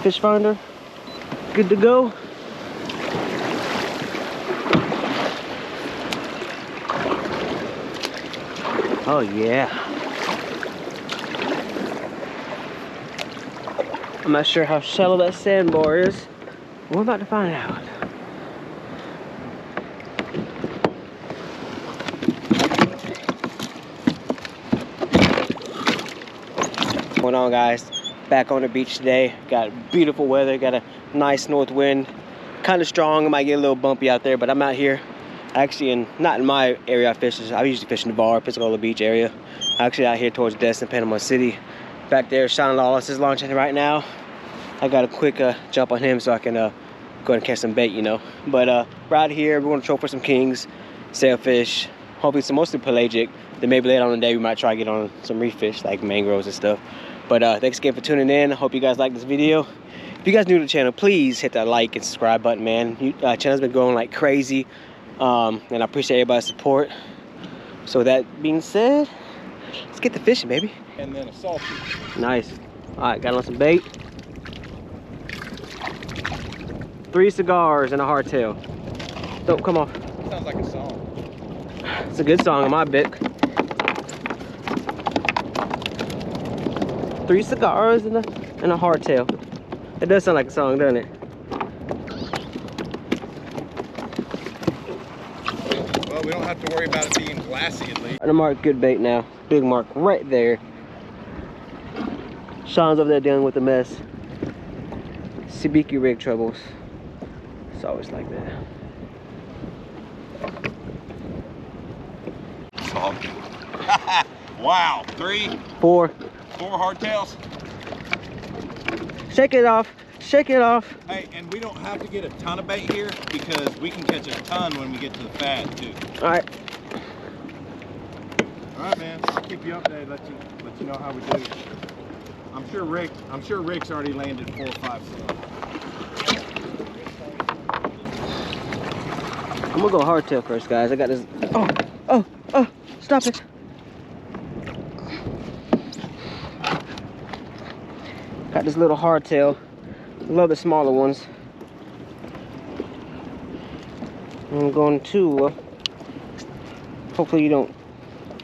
fish finder. Good to go. Oh yeah. I'm not sure how shallow that sandbar is. We're about to find out. What's going on, guys? Back on the beach today. Got beautiful weather, got a nice north wind. Kind of strong, it might get a little bumpy out there, but I'm out here actually not in my area I fish. I usually fish in the bar, Pensacola Beach area. Actually out here towards Destin, Panama City. Back there, Sean Lawless is launching right now. I got a quick jump on him so I can go ahead and catch some bait, you know. But right here, we're gonna troll for some kings, sailfish, hopefully some mostly pelagic. Then maybe later on in the day, we might try to get on some reef fish like mangroves and stuff. But thanks again for tuning in. I hope you guys like this video. If you guys new to the channel, please hit that like and subscribe button, man. Channel's been growing like crazy. And I appreciate everybody's support. So that being said, let's get to fishing, baby. And then a salty. Nice. All right, got on some bait. 3 cigars and a hardtail. Don't come off. Sounds like a song. It's a good song on my bit. 3 cigars and a hardtail. It does sound like a song, doesn't it? Well, we don't have to worry about it being glassy at least. I'm gonna mark good bait now. Big mark right there. Sean's over there dealing with the mess. Sabiki rig troubles. It's always like that. Salty. Wow, 3, 4. 4 hardtails. Shake it off. Shake it off. Hey, and we don't have to get a ton of bait here because we can catch a ton when we get to the pad too. All right. All right, man. I'll keep you updated. Let you know how we do. I'm sure Rick's already landed 4 or 5 so. I'm gonna go hardtail first, guys. I got this. Oh, stop it. Got this little hardtail. Love the smaller ones. I'm going to, hopefully you don't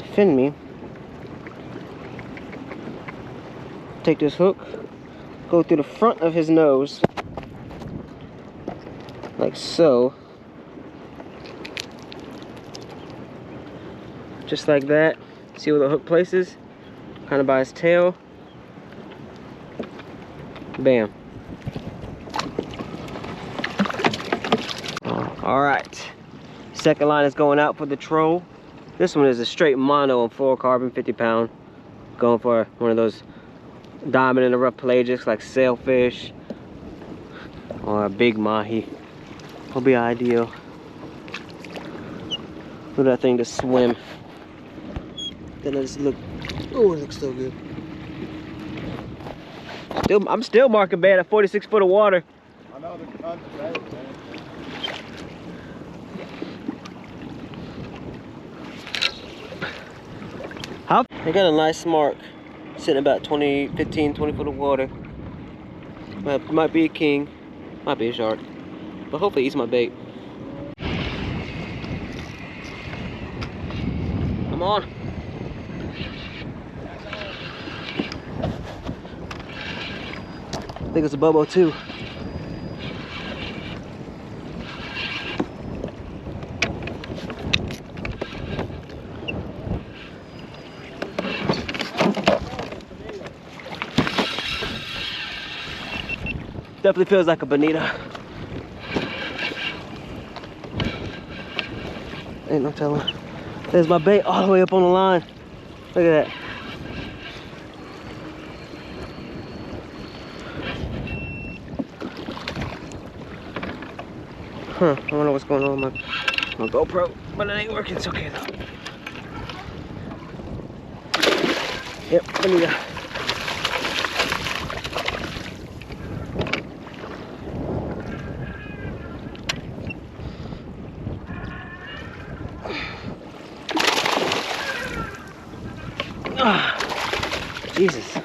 offend me. Take this hook, go through the front of his nose, like so. Just like that. See where the hook places? Kind of by his tail. Bam. All right. Second line is going out for the troll. This one is a straight mono on fluorocarbon, 50 pound. Going for one of those diamond in the rough pelagics like sailfish or a big mahi. Will be ideal. Look at that thing just swim. Then I just look. Oh, it looks so good. I'm still marking bait at 46 foot of water. I know there's tons of bait, man. I got a nice mark sitting about 15, 20 foot of water. Might be a king, might be a shark, but hopefully he eats my bait. Come on. I think it's a bobo too. Definitely feels like a bonita. Ain't no telling. There's my bait all the way up on the line. Look at that. Huh, I wonder what's going on with my GoPro, but it ain't working. It's okay though. Yep, bonita. Jesus.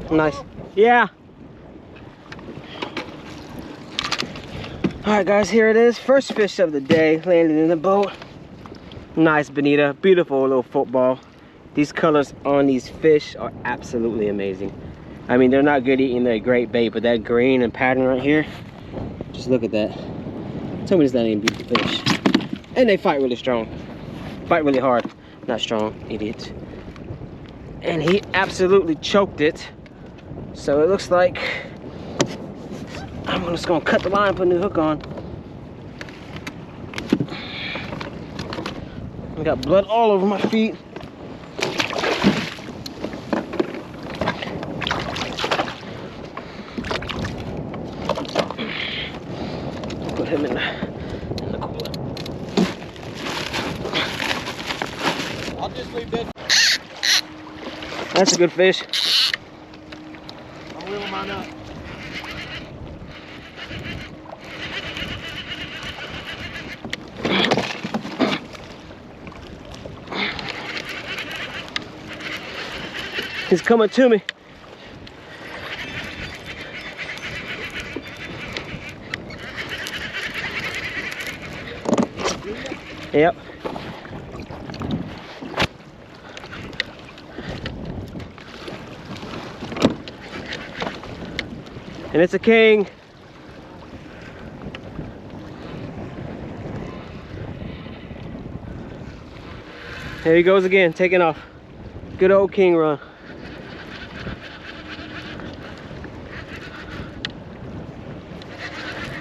Nice. Yeah. All right, guys, here it is. First fish of the day, landed in the boat. Nice bonita, beautiful little football. These colors on these fish are absolutely amazing. I mean, they're not good eating the great bait, but that green and pattern right here, just look at that. Tell me it's not even beautiful fish. And they fight really strong. Fight really hard. Not strong, idiot. And he absolutely choked it. So it looks like I'm just gonna cut the line, put a new hook on. I got blood all over my feet. Put him in the cooler. I'll just leave that. That's a good fish. I'll wheel mine up. He's coming to me. Yep. And it's a king. There he goes again, taking off. Good old king run.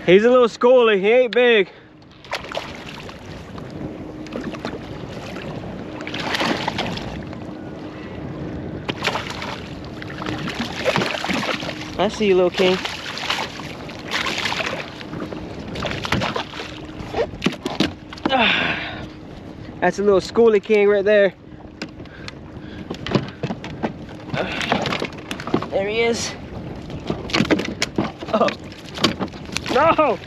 He's a little schooly, he ain't big. I see you, little king. That's a little schooly king right there. There he is. Oh. No!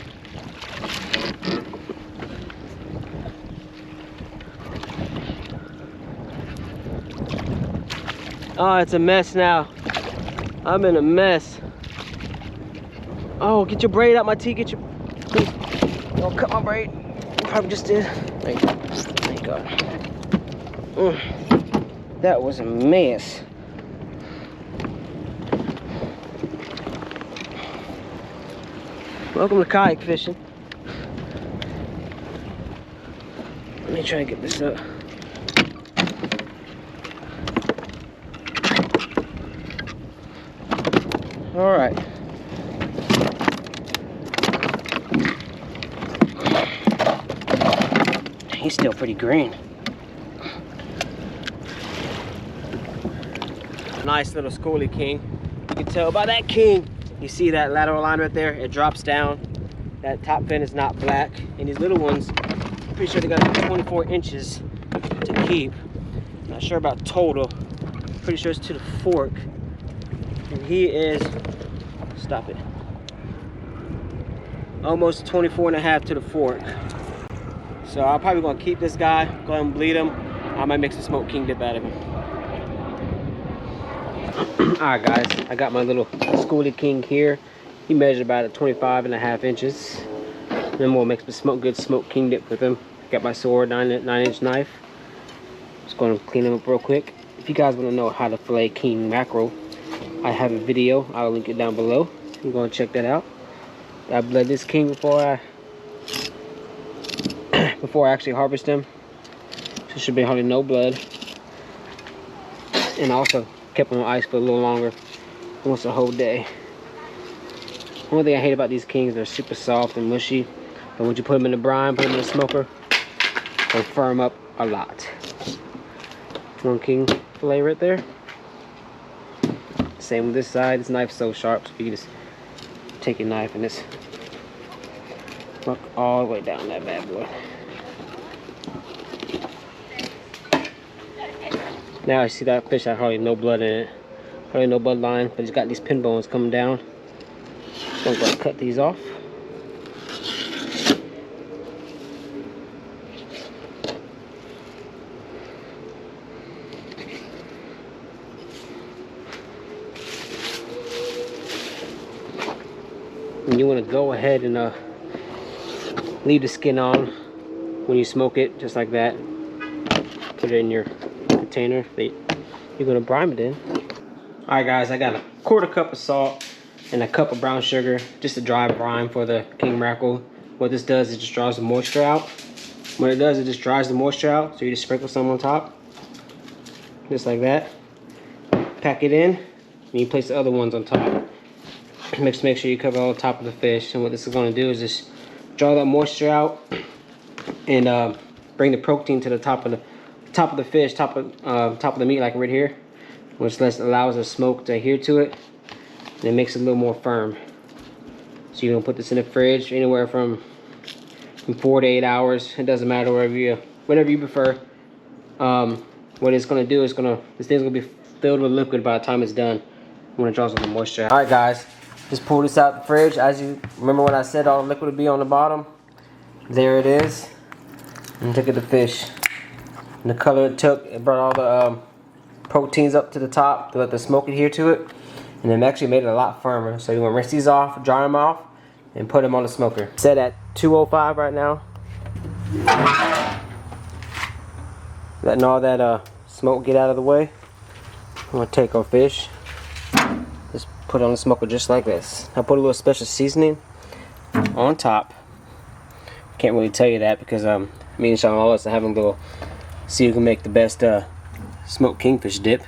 Oh, it's a mess now. I'm in a mess. Oh, get your braid out my teeth. Get your... Please. Don't cut my braid. You probably just did. Thank God. That was a mess. Welcome to kayak fishing. Let me try and get this up. All right. He's still pretty green. Nice little schooly king. You can tell by that king. You see that lateral line right there? It drops down. That top fin is not black. And these little ones, I'm pretty sure they got 24 inches to keep. Not sure about total. Pretty sure it's to the fork. And he is, stop it, almost 24 and a half to the fork. So I'm probably gonna keep this guy, go ahead and bleed him. I might make some smoked king dip out of him. Alright guys, I got my little schooly king here. He measured about 25 and a half inches. Then we'll make some good smoked king dip with him. Got my sword, 9-inch knife. Just gonna clean him up real quick. If you guys wanna know how to fillet king mackerel, I have a video. I'll link it down below. I'm gonna check that out. I bled this king before I actually harvest him. So should be hardly no blood. And also kept him on ice for a little longer, almost a whole day. One thing I hate about these kings, they're super soft and mushy. But once you put them in the brine, put them in the smoker, they firm up a lot. One king fillet right there. Same with this side. This knife's so sharp, so you can just take your knife and just work all the way down that bad boy. Now I see that fish had hardly no blood in it. Hardly no bloodline, but it's got these pin bones coming down. So I'm going to cut these off. And you want to go ahead and leave the skin on when you smoke it, just like that. Put it in your container that you're going to brine it in. Alright guys, I got a 1/4 cup of salt and a cup of brown sugar, just a dry brine for the king mackerel. What this does, it just draws the moisture out. What it does, it just dries the moisture out, so you just sprinkle some on top. Just like that. Pack it in, and you place the other ones on top. Make sure you cover all the top of the fish. And what this is going to do is just draw that moisture out and bring the protein to the top of the fish, top of the meat, like right here, which allows the smoke to adhere to it, and it makes it a little more firm. So you're gonna put this in the fridge anywhere from 4 to 8 hours. It doesn't matter, whatever you prefer. What it's gonna do is this thing's gonna be filled with liquid by the time it's done when it draws all the moisture out. All right, guys. Just pull this out the fridge. As you remember what I said, all the liquid would be on the bottom. There it is. And look at the fish. And the color it took, it brought all the proteins up to the top to let the smoke adhere to it. And it actually made it a lot firmer. So you want to rinse these off, dry them off, and put them on the smoker. Set at 205 right now. Letting all that smoke get out of the way. I'm going to take our fish. Just put it on the smoker just like this. I put a little special seasoning on top. Can't really tell you that because me and Sean Wallace are having a little, see who can make the best smoked kingfish dip.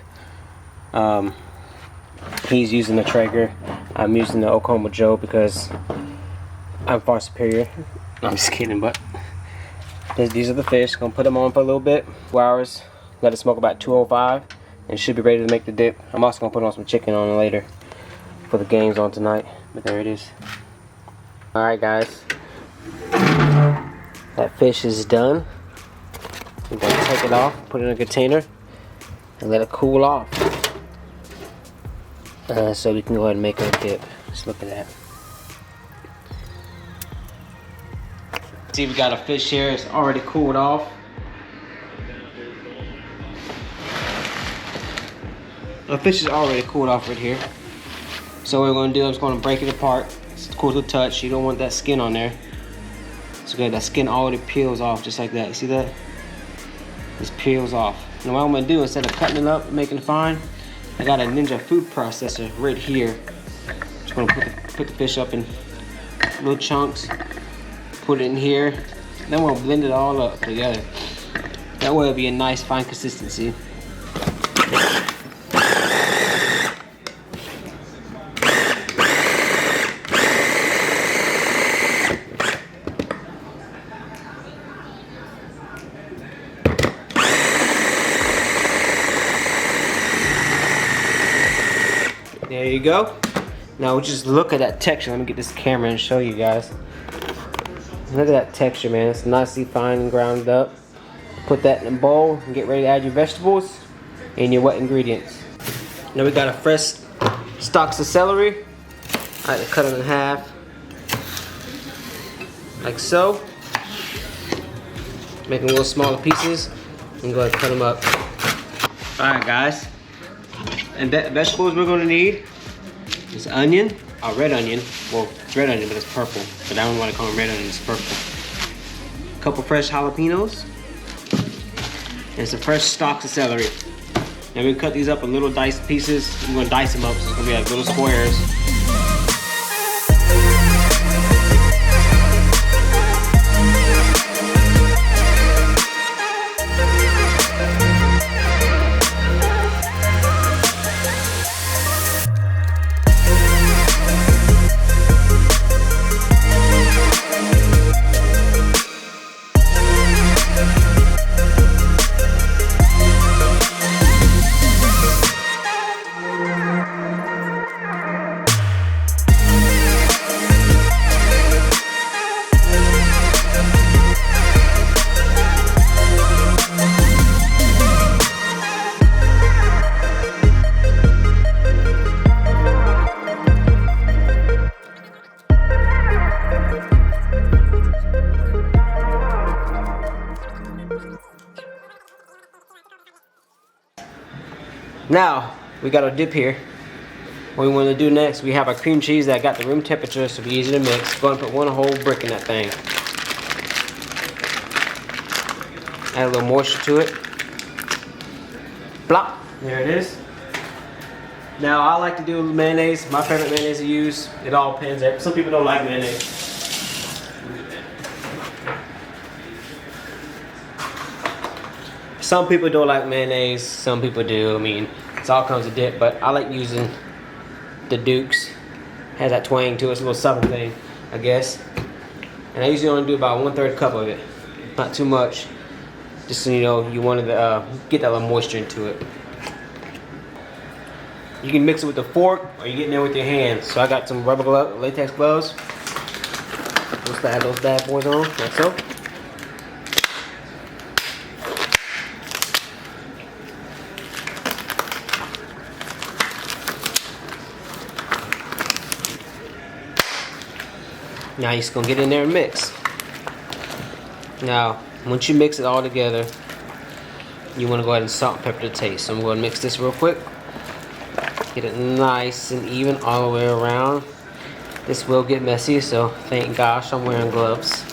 He's using the Traeger. I'm using the Oklahoma Joe because I'm far superior. I'm just kidding, but these are the fish. Gonna put them on for a little bit, 2 hours. Let it smoke about 205, and it should be ready to make the dip. I'm also gonna put on some chicken on it later for the games on tonight. But there it is. All right, guys. That fish is done. We're gonna take it off, put it in a container, and let it cool off. So we can go ahead and make our dip. Just look at that. See, we got a fish here. It's already cooled off. The fish is already cooled off right here. So what we're gonna do, I'm just gonna break it apart. It's cool to touch. You don't want that skin on there. So good, that skin already peels off just like that. You see that? Just peels off. And what I'm gonna do, instead of cutting it up and making it fine, I got a Ninja food processor right here. Just gonna put the fish up in little chunks, put it in here, then we'll blend it all up together. That way it'll be a nice fine consistency. There you go. Now we'll just look at that texture. Let me get this camera and show you guys. Look at that texture, man. It's nicely fine and ground up. Put that in a bowl and get ready to add your vegetables and your wet ingredients. Now we got a fresh stalks of celery. I like to cut them in half, like so. Make them little smaller pieces and go ahead and cut them up. All right, guys. And vegetables we're gonna need is onion, a red onion. Well, it's red onion, but it's purple. But I don't want to call them red onion, it's purple. A couple fresh jalapenos. And some fresh stalks of celery. And we cut these up in little diced pieces. We're gonna dice them up, so it's gonna be like little squares. Now, we got our dip here. What we want to do next, we have our cream cheese that got the room temperature, so it'll be easy to mix. Go and put one whole brick in that thing. Add a little moisture to it. Plop. There it is. Now, I like to do mayonnaise. My favorite mayonnaise to use. It all depends. Some people don't like mayonnaise. Some people don't like mayonnaise. Some people do. I mean, it's all kinds of dip, but I like using the Duke's. Has that twang to it. It's a little southern thing, I guess. And I usually only do about 1/3 cup of it. Not too much. Just so you know, you want to get that little moisture into it. You can mix it with a fork, or you get in there with your hands. So I got some rubber latex gloves. Let's add those bad boys on, like so. Now you're just gonna get in there and mix. Now, once you mix it all together, you wanna go ahead and salt and pepper to taste. So I'm gonna mix this real quick. Get it nice and even all the way around. This will get messy, so thank gosh I'm wearing gloves.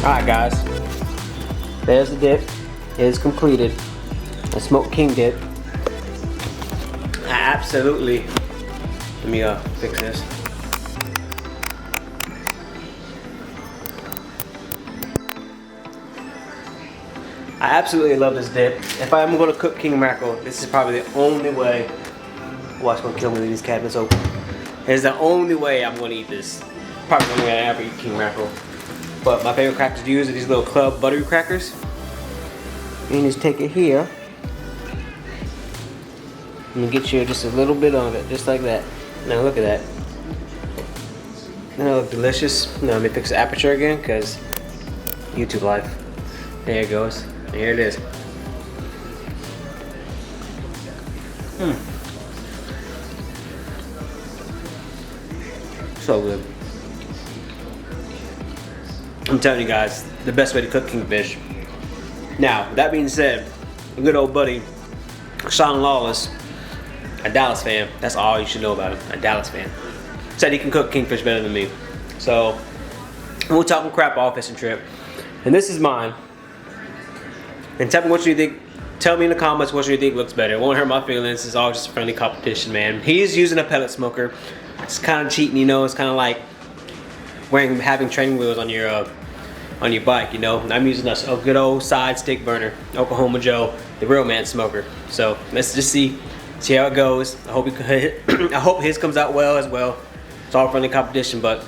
Alright guys, there's the dip. It is completed. A smoked king dip. I absolutely, let me fix this. I absolutely love this dip. If I'm going to cook king mackerel, this is probably the only way. Watch, gonna kill me with these cabinets open. It's the only way I'm going to eat this. Probably the only way I ever eat king mackerel. But my favorite crackers to use are these little club buttery crackers. And just take it here. And get you just a little bit of it, just like that. Now look at that. Doesn't that look delicious? Now let me fix the aperture again, because YouTube life. There it goes. Here it is. So good. I'm telling you guys, the best way to cook kingfish. Now, that being said, a good old buddy, Sean Lawless, a Dallas fan, that's all you should know about him, a Dallas fan, said he can cook kingfish better than me. So, we're talking crap all fishing trip. And this is mine. And tell me what you think. Tell me in the comments what you think looks better. It won't hurt my feelings. It's all just a friendly competition, man. He's using a pellet smoker. It's kind of cheating, you know. It's kind of like having training wheels on your bike, you know. I'm using a good old side stick burner, Oklahoma Joe, the real man smoker. So let's just see how it goes. I hope I hope his comes out well as well. It's all friendly competition, but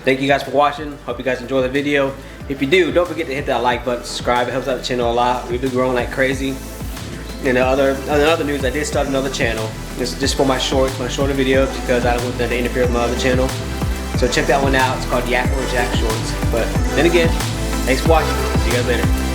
thank you guys for watching. Hope you guys enjoy the video. If you do, don't forget to hit that like button, subscribe. It helps out the channel a lot. We've been growing like crazy. And the other news, I did start another channel. This is just for my shorter videos, because I don't want that to interfere with my other channel. So check that one out. It's called Yak or Jack Shorts. But then again, thanks for watching. See you guys later.